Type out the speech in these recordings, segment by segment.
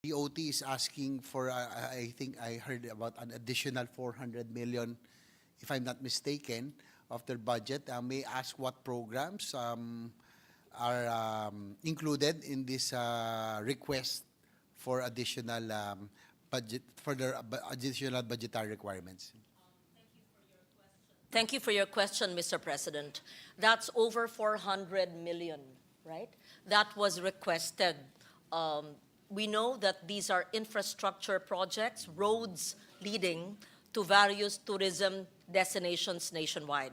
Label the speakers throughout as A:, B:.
A: TOT is asking for, I think I heard about an additional 400 million, if I'm not mistaken, of their budget. May I ask what programs are included in this request for additional budget, for their additional budgetary requirements?
B: Thank you for your question, Mr. President. That's over 400 million, right? That was requested. We know that these are infrastructure projects, roads leading to various tourism destinations nationwide.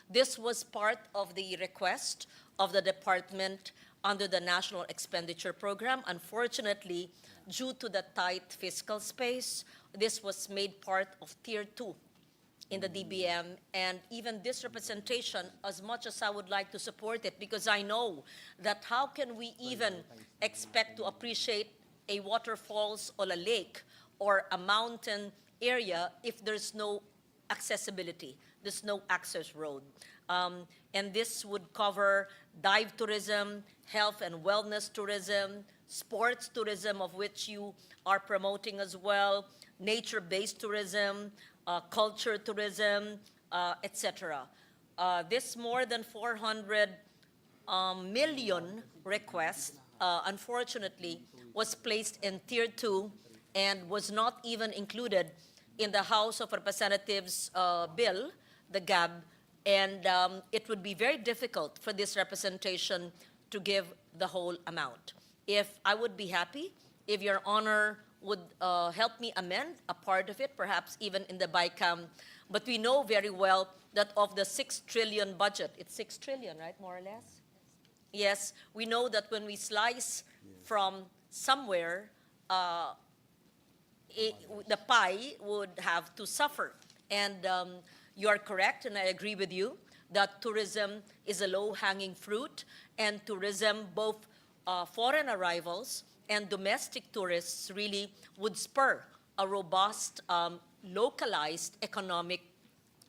B: This was part of the request of the department under the National Expenditure Program. Unfortunately, due to the tight fiscal space, this was made part of Tier 2 in the DBM, and even this representation, as much as I would like to support it, because I know that how can we even expect to appreciate a waterfalls or a lake or a mountain area if there's no accessibility, there's no access road. And this would cover dive tourism, health and wellness tourism, sports tourism, of which you are promoting as well, nature-based tourism, culture tourism, etc. This more than 400 million request, unfortunately, was placed in Tier 2 and was not even included in the House of Representatives bill, the GAB, and it would be very difficult for this representation to give the whole amount. If I would be happy if Your Honor would help me amend a part of it, perhaps even in the BICAM. But we know very well that of the 6 trillion budget, it's 6 trillion, right, more or less? Yes, we know that when we slice from somewhere, the pie would have to suffer. And you are correct, and I agree with you, that tourism is a low-hanging fruit, and tourism, both foreign arrivals and domestic tourists, really would spur a robust, localized economic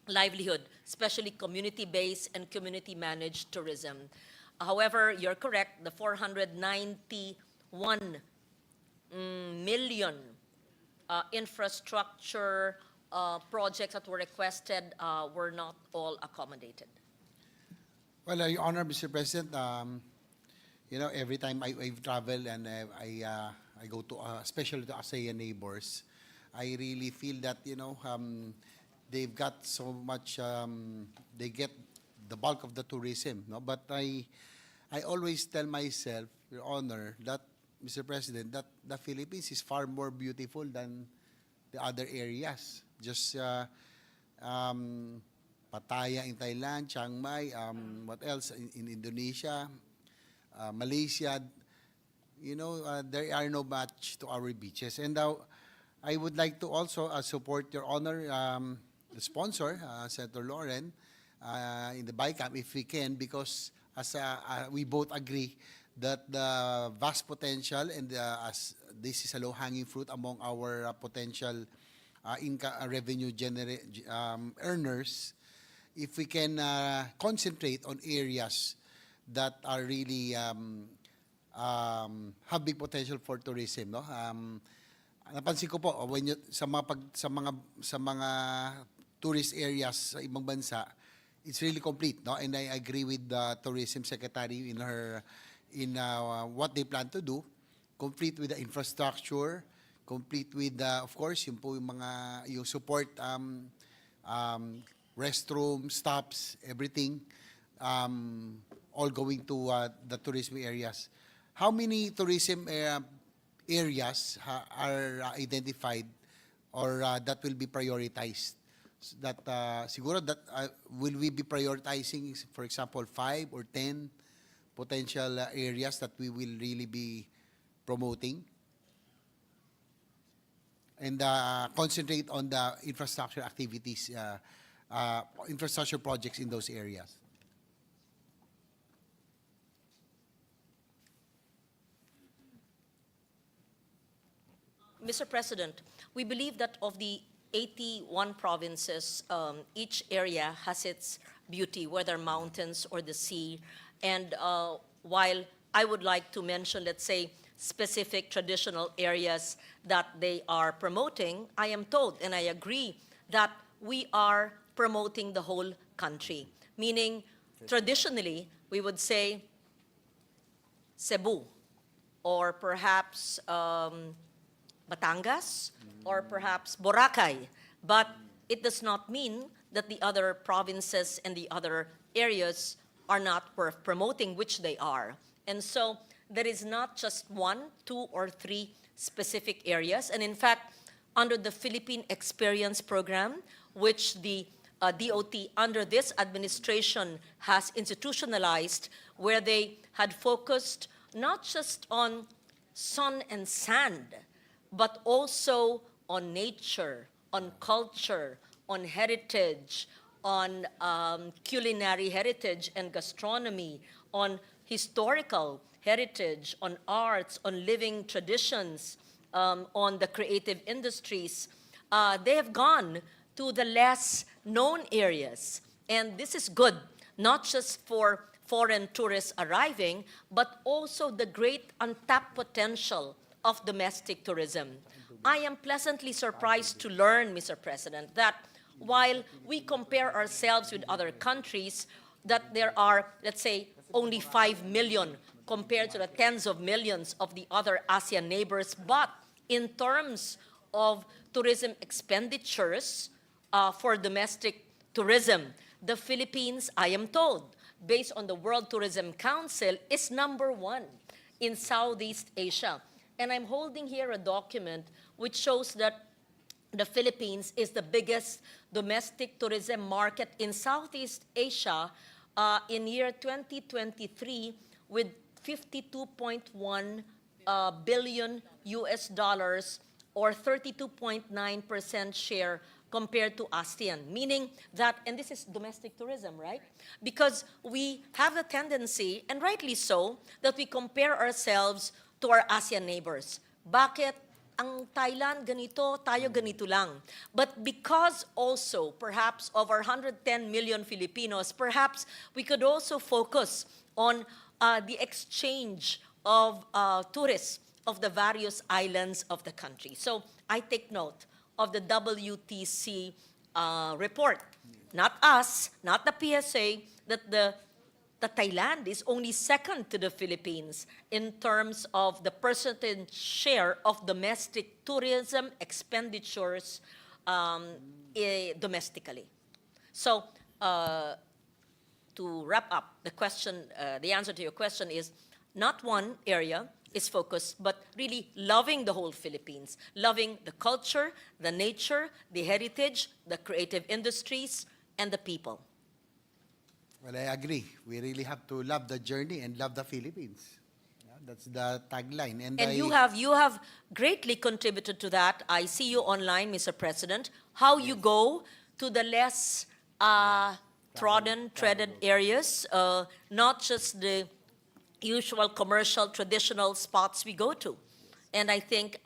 B: livelihood, especially community-based and community-managed tourism. However, you're correct, the 491 million infrastructure projects that were requested were not all accommodated.
A: Well, Your Honor, Mr. President, you know, every time I've traveled and I go to, especially to ASEAN neighbors, I really feel that, you know, they've got so much, they get the bulk of the tourism, no? But I always tell myself, Your Honor, that, Mr. President, that the Philippines is far more beautiful than the other areas. Just Pattaya in Thailand, Chiang Mai, what else, in Indonesia, Malaysia, you know, there are no match to our beaches. And I would like to also support Your Honor, the sponsor, Senator Loren, in the BICAM, if we can, because as we both agree that the vast potential and as this is a low-hanging fruit among our potential income revenue earners, if we can concentrate on areas that are really have big potential for tourism, no? Napansin ko po when you, sa mga tourist areas sa ibang bansa, it's really complete, no? And I agree with the tourism secretary in what they plan to do, complete with the infrastructure, complete with of course yung support, restroom, stops, everything, all going to the tourism areas. How many tourism areas are identified or that will be prioritized? That siguro that will we be prioritizing, for example, 5 or 10 potential areas that we will really be promoting, and concentrate on the infrastructure activities, infrastructure projects in those areas?
B: Mr. President, we believe that of the 81 provinces, each area has its beauty, whether mountains or the sea. And while I would like to mention, let's say, specific traditional areas that they are promoting, I am told, and I agree, that we are promoting the whole country. Meaning, traditionally, we would say Cebu, or perhaps Batangas, or perhaps Boracay. But it does not mean that the other provinces and the other areas are not worth promoting, which they are. And so there is not just one, two, or three specific areas. And in fact, under the Philippine Experience Program, which the DOT under this administration has institutionalized, where they had focused not just on sun and sand, but also on nature, on culture, on heritage, on culinary heritage and gastronomy, on historical heritage, on arts, on living traditions, on the creative industries. They have gone to the less known areas. And this is good, not just for foreign tourists arriving, but also the great untapped potential of domestic tourism. I am pleasantly surprised to learn, Mr. President, that while we compare ourselves with other countries, that there are, let's say, only 5 million compared to the tens of millions of the other ASEAN neighbors, but in terms of tourism expenditures for domestic tourism, the Philippines, I am told, based on the World Tourism Council, is #1 in Southeast Asia. And I'm holding here a document which shows that the Philippines is the biggest domestic tourism market in Southeast Asia in year 2023, with 52.1 billion US dollars, or 32.9% share compared to ASEAN, meaning that, and this is domestic tourism, right? Because we have the tendency, and rightly so, that we compare ourselves to our ASEAN neighbors. Bakit ang Thailand ganito, tayo ganito lang? But because also, perhaps, of our 110 million Filipinos, perhaps we could also focus on the exchange of tourists of the various islands of the country. So I take note of the WTC report. Not us, not the PSA, that the Thailand is only second to the Philippines in terms of the percentage share of domestic tourism expenditures domestically. So to wrap up the question, the answer to your question is not one area is focused, but really loving the whole Philippines, loving the culture, the nature, the heritage, the creative industries, and the people.
A: Well, I agree. We really have to love the journey and love the Philippines. Yeah, that's the tagline. And
B: you have greatly contributed to that. I see you online, Mr. President, how you go to the less treaded areas, not just the usual commercial, traditional spots we go to. And I think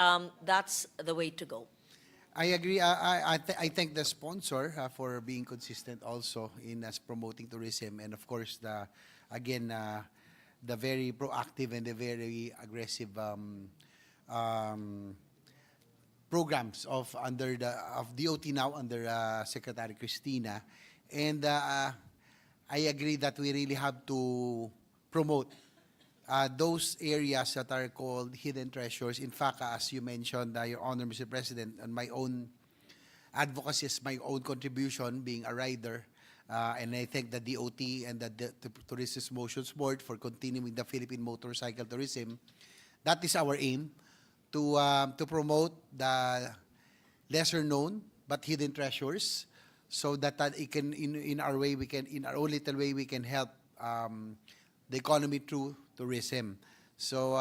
B: that's the way to go.
A: I agree. I thank the sponsor for being consistent also in us promoting tourism, and of course the very proactive and the very aggressive programs of DOT now under Secretary Cristina, and I agree that we really have to promote those areas that are called hidden treasures. In fact, as you mentioned, Your Honor, Mr. President, and my own advocacy is my own contribution, being a rider, and I thank the DOT and the Tourism Motions Board for continuing the Philippine motorcycle tourism. That is our aim, to promote the lesser known but hidden treasures, so that it can, in our way, we can, in our own little way, we can help the economy through tourism. So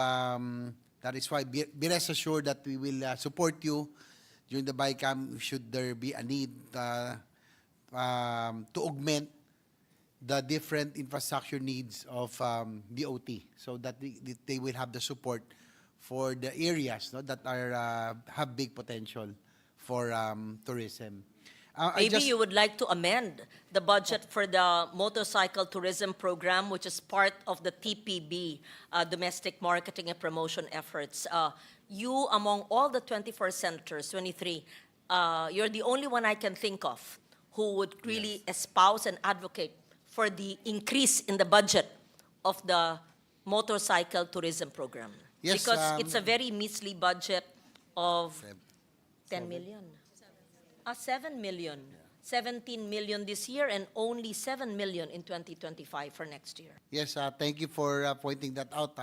A: that is why be rest assured that we will support you during the BICAM should there be a need to augment the different infrastructure needs of DOT, so that they will have the support for the areas, no, that are have big potential for tourism.
B: Maybe you would like to amend the budget for the motorcycle tourism program, which is part of the TPB, domestic marketing and promotion efforts. You, among all the 24 senators, 23, you're the only one I can think of who would really espouse and advocate for the increase in the budget of the motorcycle tourism program.
A: Yes,
B: Because it's a very measly budget of 10 million. 7 million. 17 million this year and only 7 million in 2025 for next year.
A: Yes, thank you for pointing that out,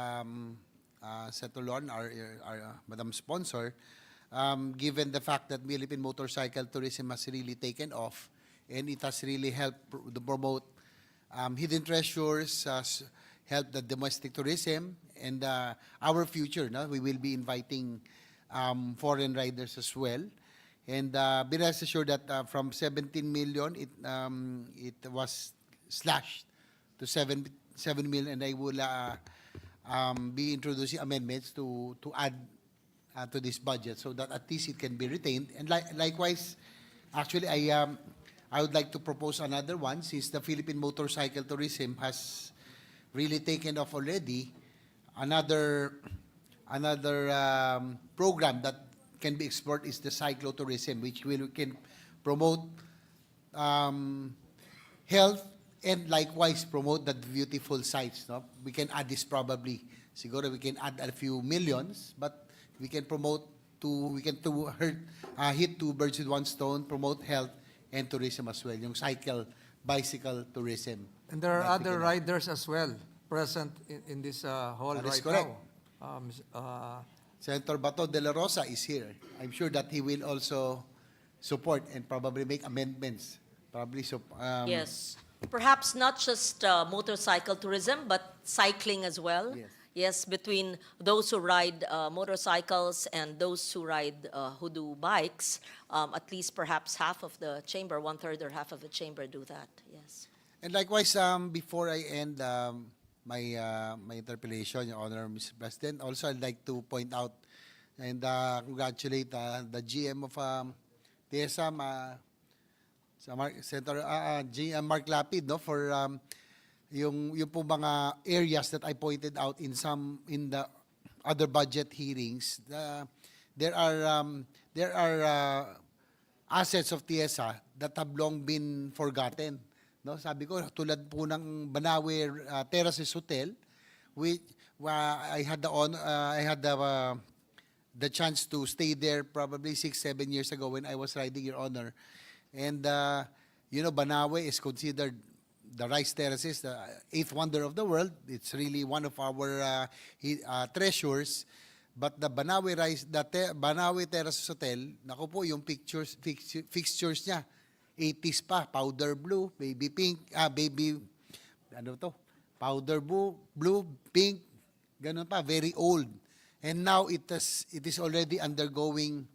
A: Senator Loren, our Madam Sponsor. Given the fact that Philippine motorcycle tourism has really taken off and it has really helped to promote hidden treasures, help the domestic tourism, and our future. No? We will be inviting foreign riders as well. And be rest assured that from 17 million, it was slashed to 7 million, and I will be introducing amendments to add to this budget so that at least it can be retained. And likewise, actually, I would like to propose another one, since the Philippine motorcycle tourism has really taken off already. Another program that can be explored is the cyclotourism, which can promote health and likewise promote the beautiful sites. No? We can add this probably. Siguro we can add a few millions, but we can promote hit two birds with one stone, promote health and tourism as well. Yung bicycle tourism.
C: And there are other riders as well present in this hall
A: That is
C: right
A: correct.
C: now.
A: Senator Bato de la Rosa is here. I'm sure that he will also support and probably make amendments.
B: Yes. Perhaps not just motorcycle tourism, but cycling as well.
A: Yes.
B: Yes, between those who ride motorcycles and those who do bikes, at least perhaps half of the chamber, 1/3 or half of the chamber do that. Yes.
A: And likewise, before I end my interpellation, Your Honor, Mr. President, also I'd like to point out and congratulate the GM of TSM, Senator GM Mark Lapid, no, for yung po mga areas that I pointed out in the other budget hearings. There are assets of TSA that have long been forgotten. No, sabi ko, tulad po ng Banawe Terraces Hotel, I had the chance to stay there probably 6-7 years ago when I was riding, Your Honor. And Banawe is considered the rice terraces, the 8th wonder of the world. It's really one of our treasures. But the Banawe Terraces Hotel, naku po, yung fixtures niya, 80s pa, powder blue, baby pink, powder blue, pink, ganun pa, very old. And now it is already undergoing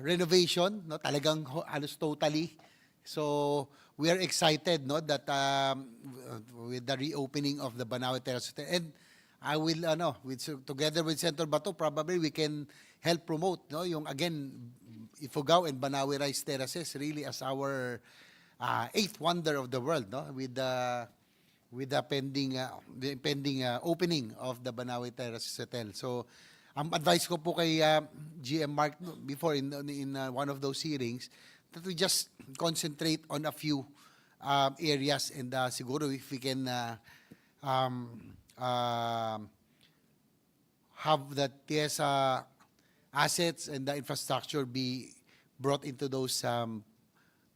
A: renovation, no, talagang halos totally. So we are excited, no, that with the reopening of the Banawe Terrace Hotel. And I will together with Senator Bato, probably we can help promote, no, yung again Ifugao and Banawe Rice Terraces really as our 8th wonder of the world, no, with the pending opening of the Banawe Terraces Hotel. So advice ko po kay GM Mark before in one of those hearings that we just concentrate on a few areas, and siguro if we can have the TSA assets and the infrastructure be brought into those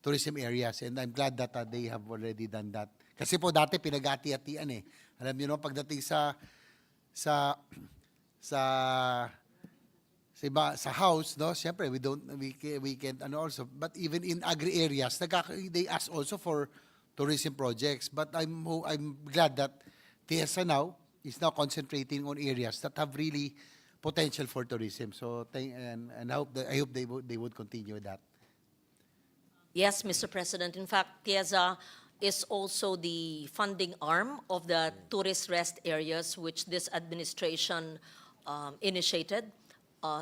A: tourism areas. And I'm glad that they have already done that. Kasi po dati pinag-ati-atian eh. Alam niyo no, pagdating sa house, no, siyempre we can't also, but even in agri areas they ask also for tourism projects. But I'm glad that TSA now is now concentrating on areas that have really potential for tourism. So and I hope they would continue that.
B: Yes, Mr. President. In fact, TIEZA is also the funding arm of the tourist rest areas, which this administration initiated.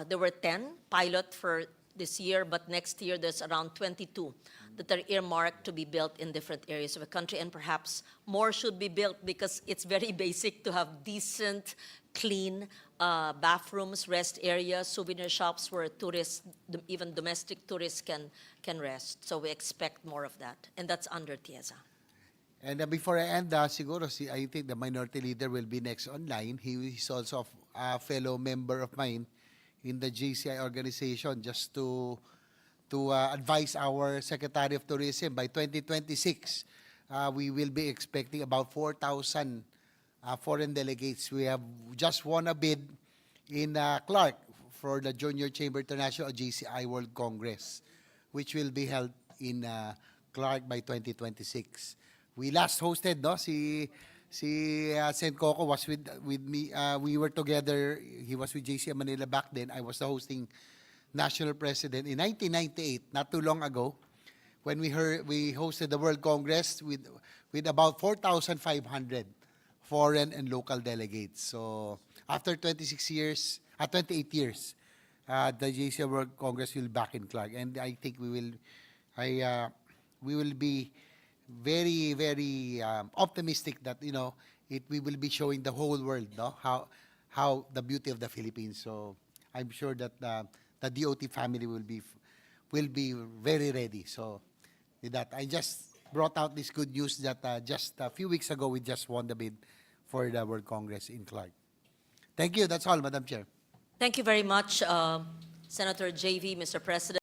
B: There were 10 pilot for this year, but next year there's around 22 that are earmarked to be built in different areas of the country, and perhaps more should be built because it's very basic to have decent, clean bathrooms, rest areas, souvenir shops where tourists, even domestic tourists can rest. So we expect more of that, and that's under TIEZA.
A: And before I end, siguro I think the minority leader will be next online. He is also a fellow member of mine in the JCI organization, just to advise our Secretary of Tourism. By 2026, we will be expecting about 4,000 foreign delegates. We have just won a bid in Clark for the Junior Chamber International JCI World Congress, which will be held in Clark by 2026. We last hosted, no, si Sen Coco was with me. We were together. He was with JCI Manila back then. I was the hosting national president in 1998, not too long ago, when we hosted the World Congress with about 4,500 foreign and local delegates. So after 28 years, the JCI World Congress will be back in Clark, and I think we will be very, very optimistic that we will be showing the whole world, no, how the beauty of the Philippines. So I'm sure that the DOT family will be very ready. So with that, I just brought out this good news that just a few weeks ago we just won the bid for the World Congress in Clark. Thank you. That's all, Madam Chair.
B: Thank you very much, Senator JV, Mr. President.